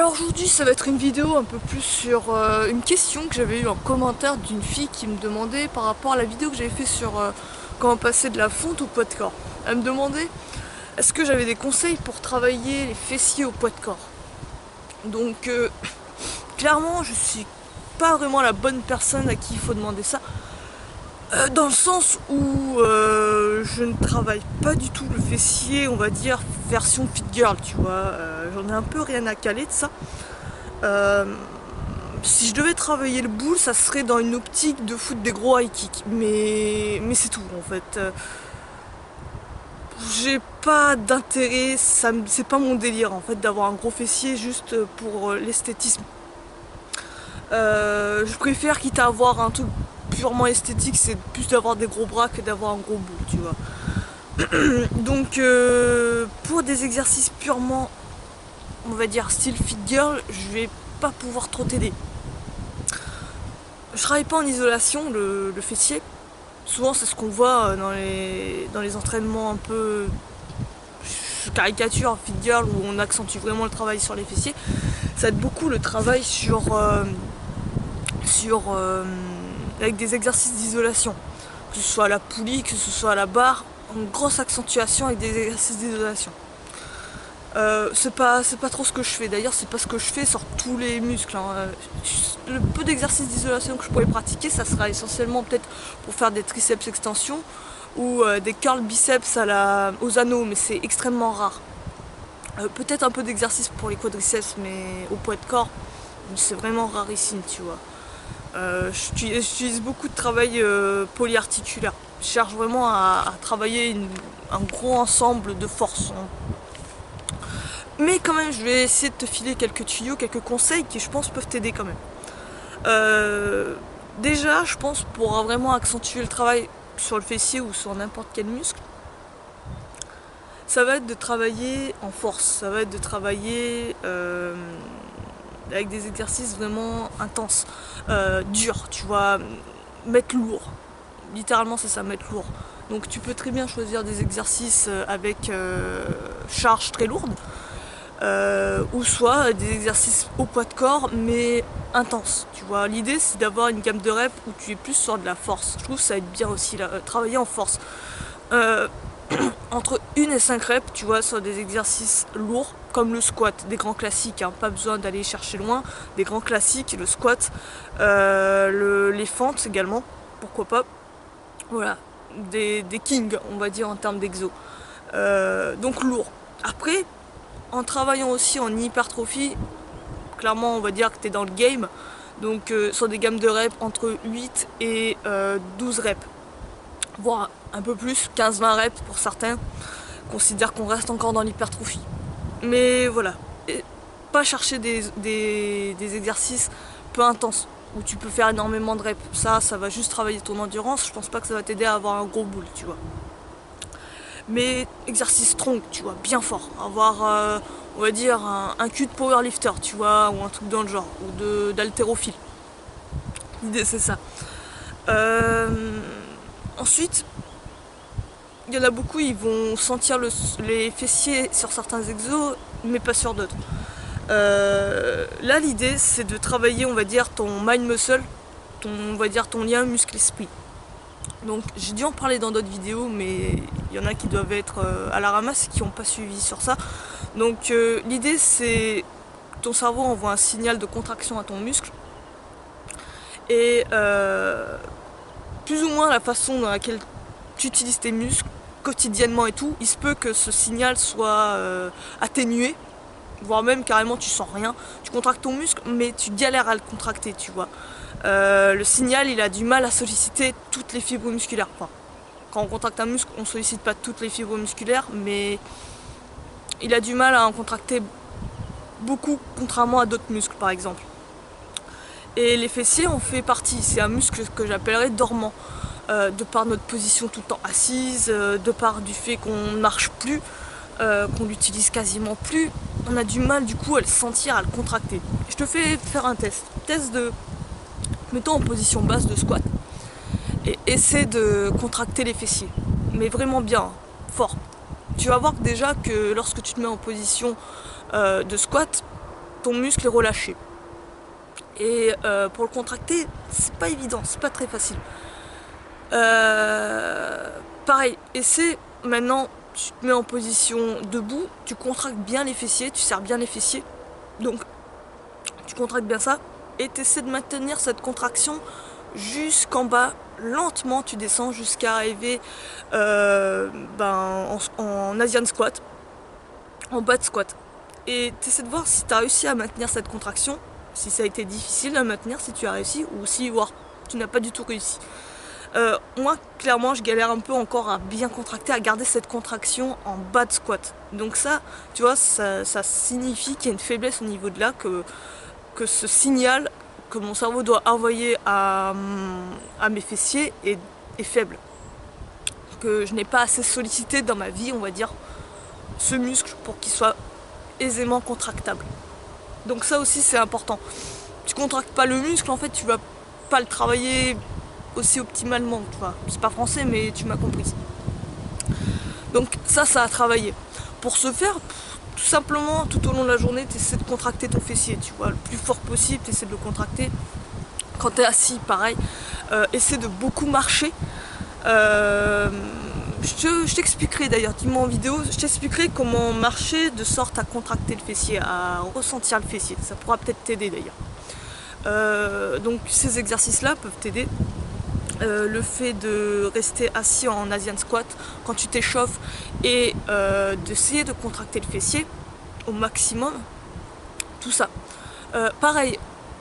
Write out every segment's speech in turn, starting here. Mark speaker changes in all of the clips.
Speaker 1: Alors aujourd'hui ça va être une vidéo un peu plus sur une question que j'avais eue en commentaire d'une fille qui me demandait par rapport à la vidéo que j'avais fait sur comment passer de la fonte au poids de corps. Elle me demandait est-ce que j'avais des conseils pour travailler les fessiers au poids de corps. Donc clairement je suis pas vraiment la bonne personne à qui il faut demander ça. Dans le sens où je ne travaille pas du tout le fessier, on va dire version fit girl, tu vois. J'en ai un peu rien à caler de ça. Si je devais travailler le boule, ça serait dans une optique de foutre des gros high kicks. Mais c'est tout en fait. J'ai pas d'intérêt, c'est pas mon délire en fait d'avoir un gros fessier juste pour l'esthétisme. Je préfère, quitte à avoir un truc purement esthétique, c'est plus d'avoir des gros bras que d'avoir un gros boule, tu vois. Donc pour des exercices purement, on va dire style fit girl, je vais pas pouvoir trop t'aider. Je travaille pas en isolation le fessier. Souvent c'est ce qu'on voit dans les entraînements un peu caricature fit girl où on accentue vraiment le travail sur les fessiers. Ça aide beaucoup le travail avec des exercices d'isolation, que ce soit à la poulie, que ce soit à la barre, une grosse accentuation avec des exercices d'isolation. C'est pas trop ce que je fais, d'ailleurs c'est pas ce que je fais sur tous les muscles, hein. Le peu d'exercices d'isolation que je pourrais pratiquer, ça sera essentiellement peut-être pour faire des triceps extensions ou des curls biceps aux anneaux, mais c'est extrêmement rare. Peut-être un peu d'exercice pour les quadriceps, mais au poids de corps, c'est vraiment rarissime, tu vois. J'utilise beaucoup de travail polyarticulaire. Je cherche vraiment à travailler un gros ensemble de forces. Mais quand même, je vais essayer de te filer quelques tuyaux, quelques conseils qui, je pense, peuvent t'aider quand même. Déjà, je pense, pour vraiment accentuer le travail sur le fessier ou sur n'importe quel muscle, ça va être de travailler en force. Ça va être de travailler avec des exercices vraiment intenses, durs, tu vois, mettre lourd. Littéralement, c'est ça, mettre lourd. Donc tu peux très bien choisir des exercices avec charge très lourde, ou soit des exercices au poids de corps mais intenses. Tu vois, l'idée c'est d'avoir une gamme de reps où tu es plus sur de la force. Je trouve que ça aide bien aussi là, travailler en force. Entre 1 et 5 reps, tu vois, sur des exercices lourds comme le squat, des grands classiques, hein, pas besoin d'aller chercher loin, des grands classiques, le squat, les fentes également, pourquoi pas. Voilà, des kings, on va dire, en termes d'exo. Donc lourd. Après, en travaillant aussi en hypertrophie, clairement on va dire que tu es dans le game, donc sur des gammes de reps entre 8 et 12 reps, voire un peu plus, 15-20 reps pour certains, considèrent qu'on reste encore dans l'hypertrophie. Mais voilà, et pas chercher des exercices peu intenses, où tu peux faire énormément de reps. Ça va juste travailler ton endurance, je pense pas que ça va t'aider à avoir un gros boule, tu vois. Mais exercice strong, tu vois, bien fort. Avoir, on va dire, un cul de powerlifter, tu vois, ou un truc dans le genre, ou d'haltérophile. L'idée, c'est ça. Ensuite, il y en a beaucoup, ils vont sentir les fessiers sur certains exos, mais pas sur d'autres. Là, l'idée, c'est de travailler, on va dire, ton mind muscle, on va dire ton lien muscle-esprit. Donc j'ai dû en parler dans d'autres vidéos, mais il y en a qui doivent être à la ramasse et qui n'ont pas suivi sur ça. Donc l'idée c'est que ton cerveau envoie un signal de contraction à ton muscle. Et plus ou moins la façon dans laquelle tu utilises tes muscles quotidiennement et tout, il se peut que ce signal soit atténué, voire même carrément tu sens rien. Tu contractes ton muscle, mais tu galères à le contracter, tu vois. Le signal, il a du mal à solliciter toutes les fibres musculaires. Enfin, quand on contracte un muscle, on ne sollicite pas toutes les fibres musculaires, mais il a du mal à en contracter beaucoup, contrairement à d'autres muscles, par exemple. Et les fessiers en fait partie. C'est un muscle que j'appellerais dormant, de par notre position tout le temps assise, de par du fait qu'on ne marche plus, qu'on l'utilise quasiment plus. On a du mal du coup à le sentir, à le contracter. Je te fais faire un test de mettons en position basse de squat et essaie de contracter les fessiers, mais vraiment bien, fort. Tu vas voir que déjà que lorsque tu te mets en position de squat, ton muscle est relâché. Et pour le contracter, c'est pas évident, c'est pas très facile. Pareil, essaie maintenant, tu te mets en position debout, tu contractes bien les fessiers, tu serres bien les fessiers. Donc tu contractes bien ça et tu essaies de maintenir cette contraction jusqu'en bas. Lentement tu descends jusqu'à arriver en Asian squat, en bas de squat. Et tu essaies de voir si tu as réussi à maintenir cette contraction, si ça a été difficile à maintenir, si tu as réussi, ou si tu n'as pas du tout réussi. Moi, clairement, je galère un peu encore à bien contracter, à garder cette contraction en bas de squat. Donc ça, tu vois, ça signifie qu'il y a une faiblesse au niveau de là, que ce signal que mon cerveau doit envoyer à mes fessiers est faible. Que je n'ai pas assez sollicité dans ma vie, on va dire, ce muscle pour qu'il soit aisément contractable. Donc ça aussi, c'est important. Tu contractes pas le muscle, en fait, tu vas pas le travailler aussi optimalement, tu vois. C'est pas français, mais tu m'as compris. Donc ça a travaillé. Pour ce faire, tout simplement, tout au long de la journée, tu essaies de contracter ton fessier, tu vois, le plus fort possible, tu essaies de le contracter. Quand tu es assis, pareil, essaie de beaucoup marcher. Je t'expliquerai d'ailleurs, dis-moi en vidéo, je t'expliquerai comment marcher de sorte à contracter le fessier, à ressentir le fessier. Ça pourra peut-être t'aider d'ailleurs. Donc ces exercices-là peuvent t'aider. Le fait de rester assis en Asian squat quand tu t'échauffes et d'essayer de contracter le fessier au maximum, tout ça. Pareil,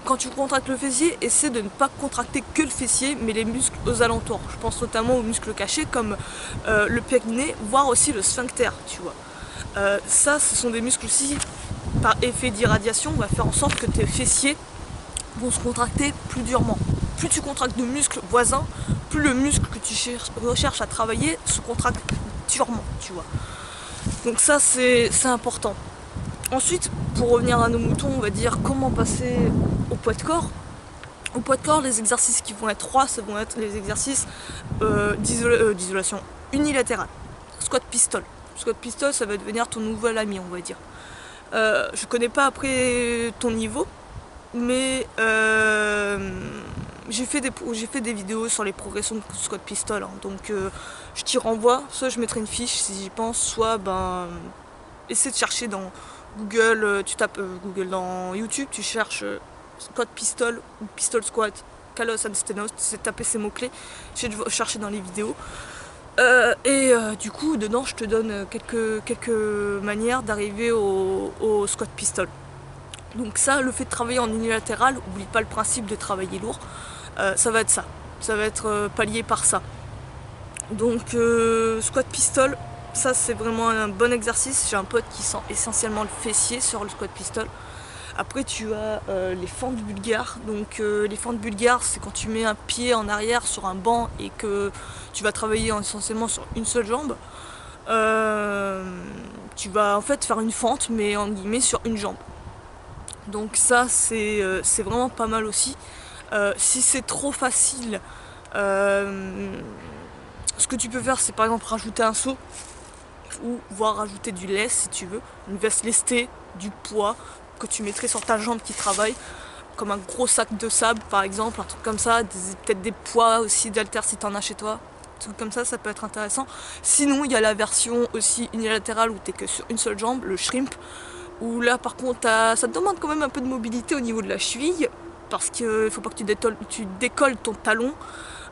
Speaker 1: quand tu contractes le fessier, essaie de ne pas contracter que le fessier mais les muscles aux alentours. Je pense notamment aux muscles cachés comme le périnée, voire aussi le sphincter, tu vois. Ça, ce sont des muscles aussi, par effet d'irradiation, on va faire en sorte que tes fessiers vont se contracter plus durement. Plus tu contractes de muscles voisins, plus le muscle que tu recherches à travailler se contracte durement, tu vois. Donc ça, c'est important. Ensuite, pour revenir à nos moutons, on va dire comment passer au poids de corps. Au poids de corps, les exercices qui vont être 3, ça vont être les exercices d'isolation unilatérale. Squat pistol. Squat pistol, ça va devenir ton nouvel ami, on va dire. Je connais pas après ton niveau, mais j'ai fait des vidéos sur les progressions de squat pistol, hein, donc je t'y renvoie. Soit je mettrai une fiche si j'y pense, soit essaie de chercher dans Google, tu tapes Google dans YouTube, tu cherches squat pistol ou pistol squat, Kalos and Stenos, tu sais taper ces mots-clés, j'ai de chercher dans les vidéos. Du coup, dedans, je te donne quelques manières d'arriver au squat pistol. Donc ça, le fait de travailler en unilatéral, oublie pas le principe de travailler lourd, ça va être ça. Ça va être pallié par ça. Donc squat pistol, ça c'est vraiment un bon exercice. J'ai un pote qui sent essentiellement le fessier sur le squat pistol. Après tu as les fentes bulgares. Donc les fentes bulgares, c'est quand tu mets un pied en arrière sur un banc et que tu vas travailler essentiellement sur une seule jambe. Tu vas en fait faire une fente, mais en guillemets sur une jambe. Donc ça c'est vraiment pas mal aussi. Si c'est trop facile, ce que tu peux faire, c'est par exemple rajouter un seau ou voire rajouter du lest si tu veux, une veste lestée, du poids que tu mettrais sur ta jambe qui travaille, comme un gros sac de sable par exemple, un truc comme ça, peut-être des poids aussi d'haltères si t'en as chez toi, un truc comme ça peut être intéressant. Sinon il y a la version aussi unilatérale où t'es que sur une seule jambe, le shrimp, où là par contre ça te demande quand même un peu de mobilité au niveau de la cheville, parce qu'il faut pas que tu décolles ton talon.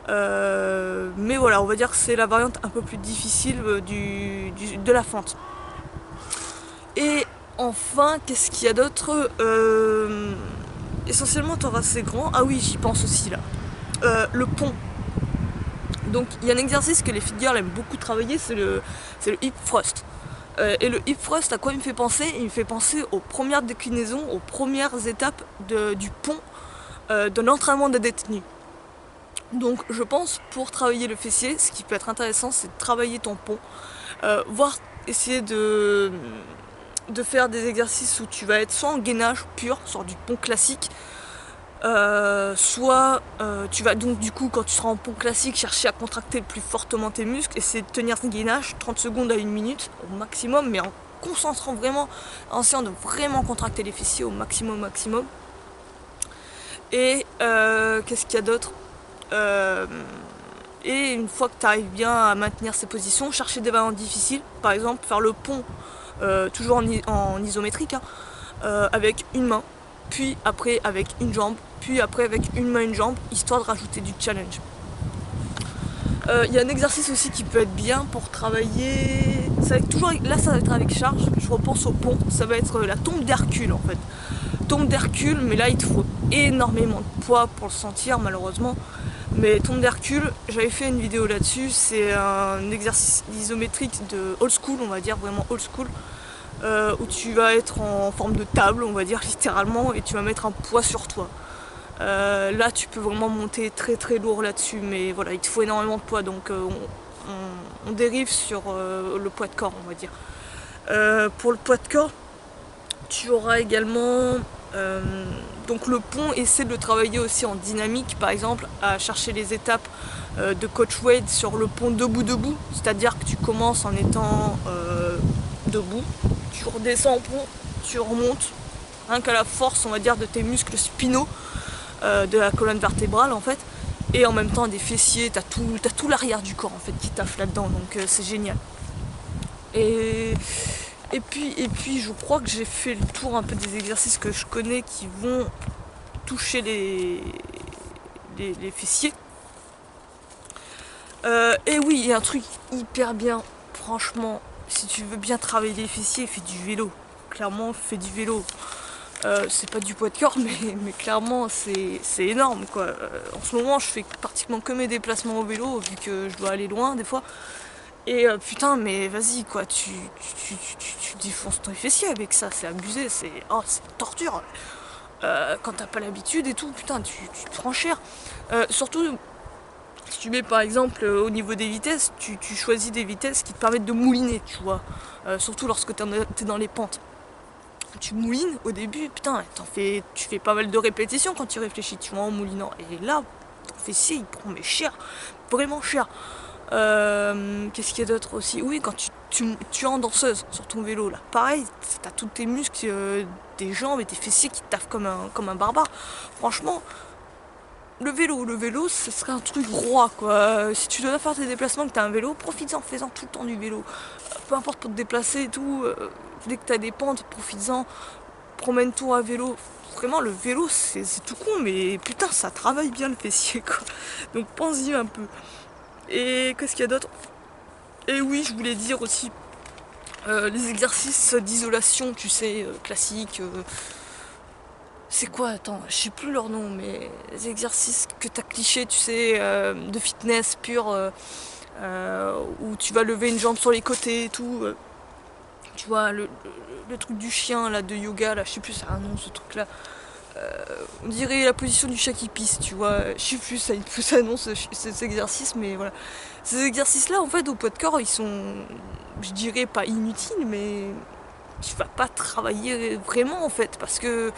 Speaker 1: Mais voilà, on va dire que c'est la variante un peu plus difficile de la fente. Et enfin, qu'est-ce qu'il y a d'autre? Essentiellement, ton c'est grand. Ah oui, j'y pense aussi là. Le pont. Donc, il y a un exercice que les fit girls aiment beaucoup travailler, c'est le hip thrust. Et le hip thrust, à quoi il me fait penser? Il me fait penser aux premières déclinaisons, aux premières étapes du pont de l'entraînement des détenus. Donc je pense pour travailler le fessier, ce qui peut être intéressant, c'est de travailler ton pont, voire essayer de faire des exercices où tu vas être soit en gainage pur, sur du pont classique, soit tu vas donc du coup quand tu seras en pont classique chercher à contracter le plus fortement tes muscles, essayer de tenir ce gainage 30 secondes à 1 minute au maximum, mais concentrant vraiment, en essayant de vraiment contracter les fessiers au maximum. Et qu'est-ce qu'il y a d'autre? Et une fois que tu arrives bien à maintenir ces positions, chercher des variantes difficiles, par exemple faire le pont, toujours en isométrique, hein, avec une main, puis après avec une jambe, puis après avec une main, une jambe, histoire de rajouter du challenge. Il y a un exercice aussi qui peut être bien pour travailler. Là, ça va être avec charge. Je repense au pont. Ça va être la tombe d'Hercule en fait. Tombe d'Hercule, mais là il te faut énormément de poids pour le sentir malheureusement. Mais tombe d'Hercule, j'avais fait une vidéo là-dessus. C'est un exercice isométrique de old school, on va dire vraiment old school, où tu vas être en forme de table, on va dire littéralement, et tu vas mettre un poids sur toi. Là tu peux vraiment monter très très lourd là-dessus, mais voilà, il te faut énormément de poids, donc on dérive sur le poids de corps, on va dire. Pour le poids de corps, tu auras également donc le pont, essaie de le travailler aussi en dynamique, par exemple à chercher les étapes de coach Wade sur le pont debout, c'est-à-dire que tu commences en étant debout, tu redescends au pont, tu remontes, rien qu'à la force on va dire de tes muscles spinaux, de la colonne vertébrale en fait, et en même temps des fessiers, t'as tout l'arrière du corps en fait qui taffe là-dedans, donc c'est génial. Et puis je crois que j'ai fait le tour un peu des exercices que je connais qui vont toucher les fessiers. Et oui, il y a un truc hyper bien, franchement, si tu veux bien travailler les fessiers, fais du vélo. Clairement, fais du vélo. C'est pas du poids de corps, mais clairement c'est énorme quoi. En ce moment je fais pratiquement que mes déplacements au vélo vu que je dois aller loin des fois. Et putain, mais vas-y quoi, tu défonces ton fessier avec ça, c'est abusé, c'est torture. Quand t'as pas l'habitude et tout, putain, tu te prends cher. Surtout si tu mets par exemple au niveau des vitesses, tu choisis des vitesses qui te permettent de mouliner, tu vois. Surtout lorsque t'es dans les pentes. Tu moulines au début, putain, tu fais pas mal de répétitions quand tu réfléchis, tu vois, en moulinant. Et là, ton fessier, il prend mais cher, vraiment cher. Qu'est-ce qu'il y a d'autre aussi? Oui, quand tu es en danseuse sur ton vélo, là, pareil, t'as tous tes muscles, des jambes et tes fessiers qui taffent comme un barbare. Franchement, le vélo, ce serait un truc roi, quoi. Si tu dois faire tes déplacements, que t'as un vélo, profites-en, fais-en tout le temps du vélo. Peu importe pour te déplacer et tout, dès que t'as des pentes, profites-en, promène-toi à vélo. Vraiment, le vélo, c'est tout con, mais putain, ça travaille bien le fessier, quoi. Donc pense-y un peu. Et qu'est-ce qu'il y a d'autre? Et oui, je voulais dire aussi les exercices d'isolation, tu sais, classiques. C'est quoi? Attends, je sais plus leur nom, mais les exercices que t'as clichés, tu sais, de fitness pur, où tu vas lever une jambe sur les côtés et tout. Tu vois, le truc du chien, là, de yoga, là, je sais plus, ça a un nom, ce truc-là. On dirait la position du chat qui pisse, tu vois. Je sais plus, ça annonce ces exercices, mais voilà. Ces exercices-là, en fait, au poids de corps, ils sont, je dirais, pas inutiles, mais tu vas pas travailler vraiment, en fait, parce que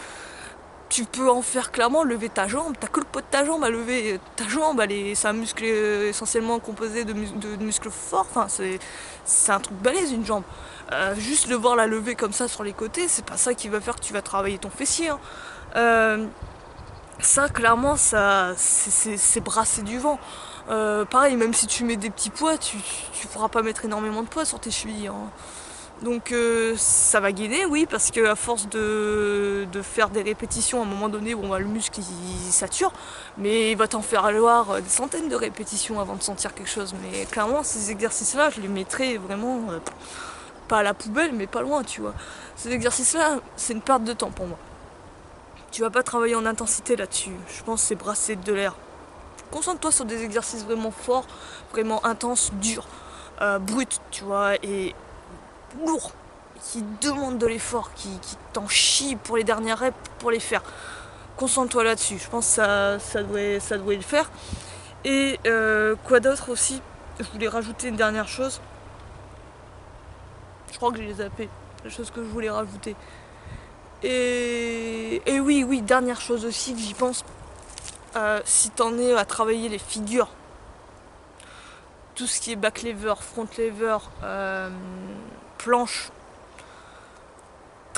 Speaker 1: tu peux en faire clairement lever ta jambe, t'as que le poids de ta jambe à lever. Ta jambe, c'est un muscle essentiellement composé de muscles forts, enfin, c'est un truc balèze, une jambe. Juste le voir la lever comme ça sur les côtés, c'est pas ça qui va faire que tu vas travailler ton fessier, hein. Ça clairement c'est brasser du vent. Pareil, même si tu mets des petits poids, tu pourras pas mettre énormément de poids sur tes chevilles, hein. Donc ça va gainer, oui, parce que à force de faire des répétitions, à un moment donné, bon, bah, le muscle il sature, mais il va t'en faire avoir des centaines de répétitions avant de sentir quelque chose. Mais clairement, ces exercices-là, je les mettrais vraiment pas à la poubelle, mais pas loin, tu vois. Ces exercices-là, c'est une perte de temps pour moi. Tu vas pas travailler en intensité là-dessus. Je pense que c'est brasser de l'air. Concentre-toi sur des exercices vraiment forts, vraiment intenses, durs, bruts, tu vois, et lourds, qui demandent de l'effort, qui t'en chient pour les dernières reps pour les faire. Concentre-toi là-dessus. Je pense que ça devrait le faire. Et quoi d'autre aussi? Je voulais rajouter une dernière chose. Je crois que j'ai zappé la chose que je voulais rajouter. Et oui, dernière chose aussi que j'y pense, si t'en es à travailler les figures, tout ce qui est back lever, front lever, planche,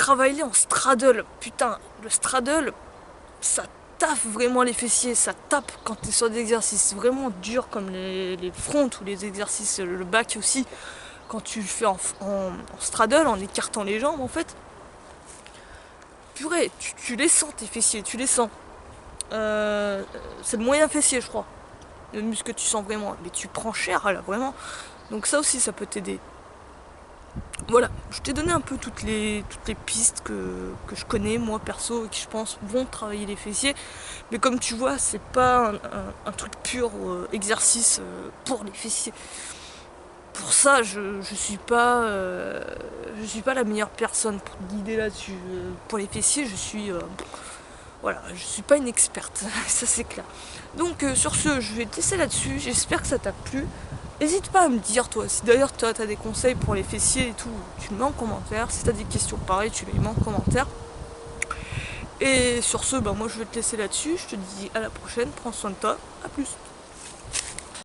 Speaker 1: travaille-les en straddle. Putain, le straddle, ça taffe vraiment les fessiers, ça tape quand tu es sur des exercices vraiment durs comme les fronts ou les exercices, le back aussi. Quand tu le fais en straddle, en écartant les jambes en fait, purée, tu les sens tes fessiers, tu les sens. C'est le moyen fessier je crois, le muscle que tu sens vraiment, mais tu prends cher là vraiment. Donc ça aussi ça peut t'aider. Voilà, je t'ai donné un peu toutes les pistes que je connais moi perso et qui je pense vont travailler les fessiers. Mais comme tu vois, c'est pas un truc pur exercice pour les fessiers. Pour ça, je suis pas la meilleure personne pour te guider là-dessus. Pour les fessiers, voilà, je suis pas une experte, ça c'est clair. Donc sur ce, je vais te laisser là-dessus. J'espère que ça t'a plu. N'hésite pas à me dire toi, si d'ailleurs tu as des conseils pour les fessiers et tout, tu me mets en commentaire. Si tu as des questions pareilles, tu les mets en commentaire. Et sur ce, moi je vais te laisser là-dessus. Je te dis à la prochaine, prends soin de toi, à plus.